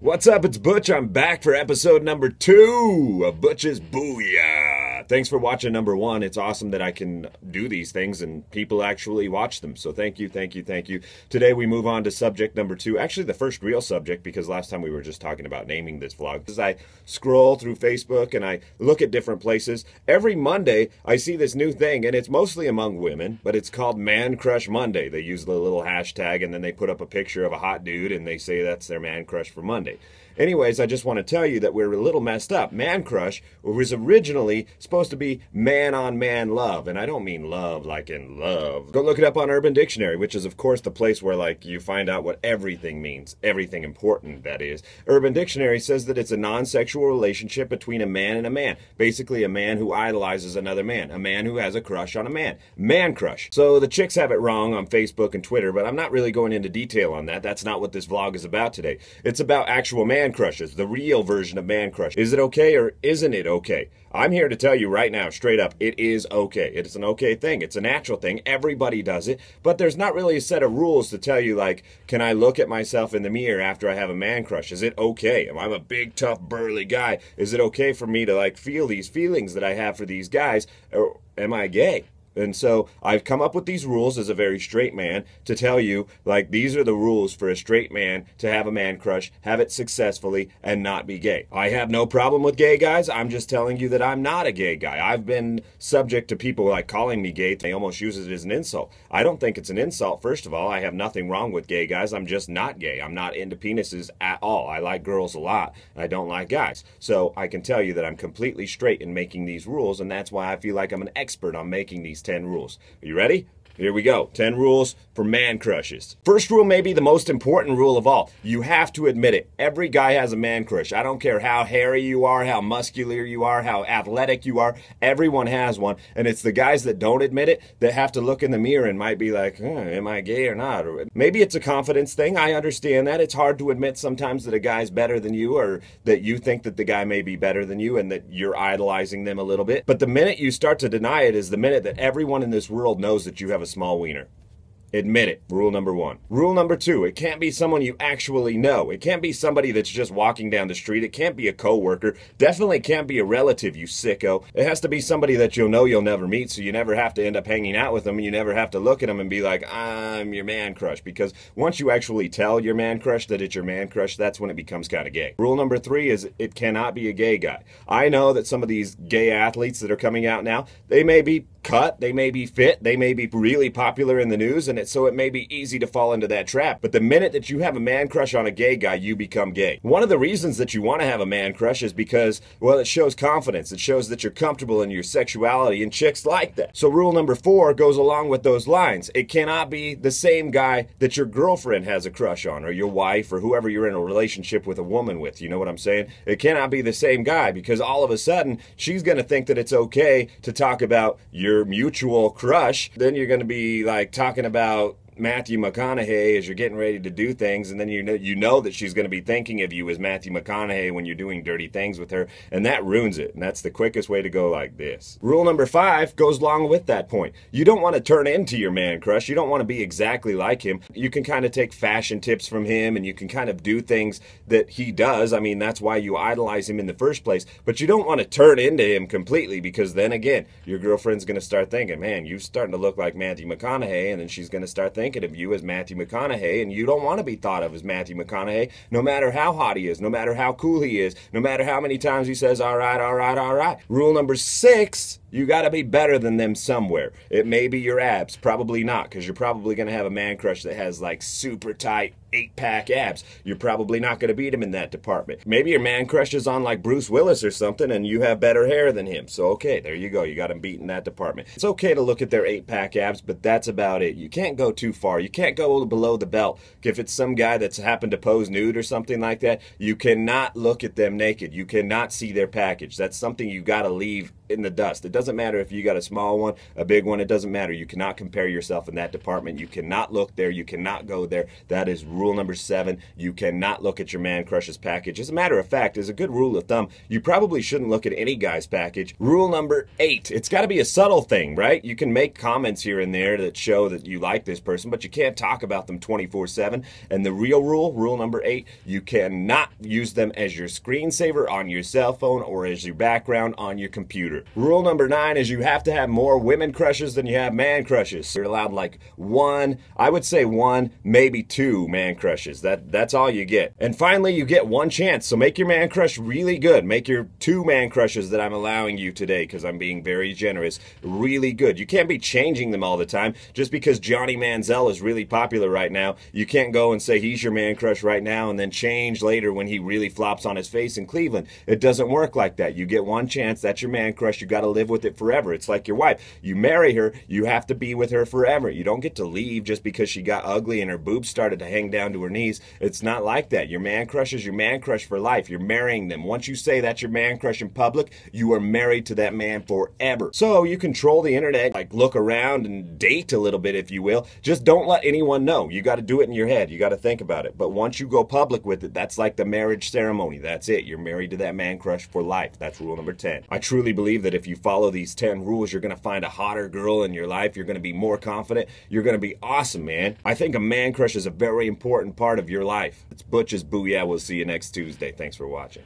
What's up? It's Butch. I'm back for episode number 2 of Butch's Booyeah. Thanks for watching number 1. It's awesome that I can do these things and people actually watch them. So thank you, thank you, thank you. Today we move on to subject number 2. Actually, the first real subject, because last time we were just talking about naming this vlog. As I scroll through Facebook and I look at different places, every Monday I see this new thing, and it's mostly among women, but it's called Man Crush Monday. They use the little hashtag and then they put up a picture of a hot dude and they say that's their man crush for Monday. Anyways, I just want to tell you that we're a little messed up. Man crush was originally supposed to be man-on-man love, and I don't mean love like in love. Go look it up on Urban Dictionary, which is, of course, the place where, like, you find out what everything means. Everything important, that is. Urban Dictionary says that it's a non-sexual relationship between a man and a man. Basically, a man who idolizes another man. A man who has a crush on a man. Man crush. So the chicks have it wrong on Facebook and Twitter, but I'm not really going into detail on that. That's not what this vlog is about today. It's about actual man crushes, the real version of man crush. Is it okay or isn't it okay? I'm here to tell you right now, straight up, it is okay. It's an okay thing. It's a natural thing. Everybody does it. But there's not really a set of rules to tell you, like, can I look at myself in the mirror after I have a man crush? Is it okay? I'm a big, tough, burly guy. Is it okay for me to, like, feel these feelings that I have for these guys? Or am I gay? And so I've come up with these rules as a very straight man to tell you, like, these are the rules for a straight man to have a man crush, have it successfully, and not be gay. I have no problem with gay guys. I'm just telling you that I'm not a gay guy. I've been subject to people, like, calling me gay. They almost use it as an insult. I don't think it's an insult, first of all. I have nothing wrong with gay guys. I'm just not gay. I'm not into penises at all. I like girls a lot. I don't like guys. So I can tell you that I'm completely straight in making these rules, and that's why I feel like I'm an expert on making these 10 rules. Are you ready? Here we go. 10 rules for man crushes. First rule may be the most important rule of all. You have to admit it. Every guy has a man crush. I don't care how hairy you are, how muscular you are, how athletic you are. Everyone has one. And it's the guys that don't admit it that have to look in the mirror and might be like, am I gay or not? Or maybe it's a confidence thing. I understand that. It's hard to admit sometimes that a guy's better than you, or that you think that the guy may be better than you and that you're idolizing them a little bit. But the minute you start to deny it is the minute that everyone in this world knows that you have a small wiener. Admit it. Rule number 1. Rule number 2, it can't be someone you actually know. It can't be somebody that's just walking down the street. It can't be a coworker. Definitely can't be a relative, you sicko. It has to be somebody that you'll know you'll never meet, so you never have to end up hanging out with them. You never have to look at them and be like, I'm your man crush. Because once you actually tell your man crush that it's your man crush, that's when it becomes kind of gay. Rule number 3 is it cannot be a gay guy. I know that some of these gay athletes that are coming out now, they may be cut, they may be fit, they may be really popular in the news, and so it may be easy to fall into that trap. But the minute that you have a man crush on a gay guy, you become gay. One of the reasons that you want to have a man crush is because, well, it shows confidence. It shows that you're comfortable in your sexuality, and chicks like that. So rule number 4 goes along with those lines. It cannot be the same guy that your girlfriend has a crush on, or your wife, or whoever you're in a relationship with a woman with. You know what I'm saying? It cannot be the same guy, because all of a sudden, she's going to think that it's okay to talk about your mutual crush. Then you're going to be like talking about Matthew McConaughey as you're getting ready to do things, and then you know that she's going to be thinking of you as Matthew McConaughey when you're doing dirty things with her, and that ruins it. And that's the quickest way to go like this. Rule number 5 goes along with that point. You don't want to turn into your man crush. You don't want to be exactly like him. You can kind of take fashion tips from him, and you can kind of do things that he does. I mean, that's why you idolize him in the first place. But you don't want to turn into him completely, because then again, your girlfriend's going to start thinking, man, you're starting to look like Matthew McConaughey, and then she's going to start thinking of you as Matthew McConaughey, and you don't want to be thought of as Matthew McConaughey, no matter how hot he is, no matter how cool he is, no matter how many times he says, all right, all right, all right. Rule number 6, you got to be better than them somewhere. It may be your abs. Probably not, because you're probably going to have a man crush that has, like, super tight 8-pack abs. You're probably not going to beat him in that department. Maybe your man crush is on, like, Bruce Willis or something, and you have better hair than him. So, okay, there you go. You got him beat in that department. It's okay to look at their 8-pack abs, but that's about it. You can't go too far. You can't go below the belt. If it's some guy that's happened to pose nude or something like that, you cannot look at them naked. You cannot see their package. That's something you got to leave in the dust. It doesn't matter if you got a small one, a big one, it doesn't matter. You cannot compare yourself in that department. You cannot look there. You cannot go there. That is rule number 7. You cannot look at your man crush's package. As a matter of fact, as a good rule of thumb, you probably shouldn't look at any guy's package. Rule number 8, it's got to be a subtle thing, right? You can make comments here and there that show that you like this person, but you can't talk about them 24/7. And the real rule, rule number 8, you cannot use them as your screensaver on your cell phone or as your background on your computer. Rule number 9 is you have to have more women crushes than you have man crushes. You're allowed like 1, I would say 1, maybe 2 man crushes. That's all you get. And finally, you get 1 chance. So make your man crush really good. Make your 2 man crushes that I'm allowing you today, because I'm being very generous, really good. You can't be changing them all the time. Just because Johnny Manziel is really popular right now, you can't go and say he's your man crush right now and then change later when he really flops on his face in Cleveland. It doesn't work like that. You get 1 chance, that's your man crush. You got to live with it forever. It's like your wife. You marry her, you have to be with her forever. You don't get to leave just because she got ugly and her boobs started to hang down to her knees. It's not like that. Your man crush is your man crush for life. You're marrying them. Once you say that's your man crush in public, you are married to that man forever. So you control the internet, like look around and date a little bit, if you will. Just don't let anyone know. You got to do it in your head. You got to think about it. But once you go public with it, that's like the marriage ceremony. That's it. You're married to that man crush for life. That's rule number 10. I truly believe that if you follow these 10 rules, you're going to find a hotter girl in your life. You're going to be more confident. You're going to be awesome, man. I think a man crush is a very important part of your life. It's Butch's Booyeah. We'll see you next Tuesday. Thanks for watching.